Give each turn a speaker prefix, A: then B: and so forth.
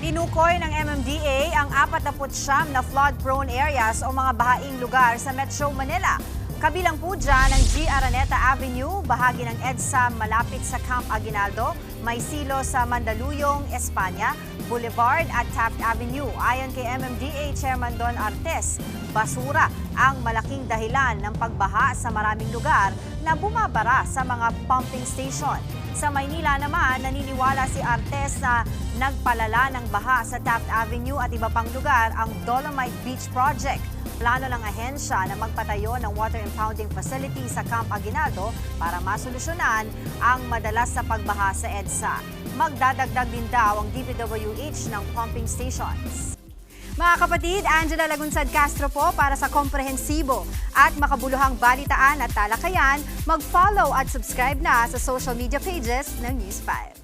A: Tinukoy ng MMDA ang 49 na flood-prone areas o mga bahaing lugar sa Metro Manila. Kabilang po dyan ang G. Araneta Avenue, bahagi ng EDSA malapit sa Camp Aguinaldo, may silo sa Mandaluyong, Espanya, Boulevard at Taft Avenue. Ayon kay MMDA Chairman Don Artes, basura ang malaking dahilan ng pagbaha sa maraming lugar na bumabara sa mga pumping station. Sa Maynila naman, naniniwala si Artes na nagpalala ng baha sa Taft Avenue at iba pang lugar ang Dolomite Beach Project. Plano ng ahensya na magpatayo ng water impounding facility sa Camp Aguinaldo para masolusyonan ang madalas sa pagbaha sa EDSA. Magdadagdag din daw ang DPWH ng pumping stations. Mga kapatid, Angela Lagunsad Castro po para sa komprehensibo at makabuluhang balitaan at talakayan. Mag-follow at subscribe na sa social media pages ng News 5.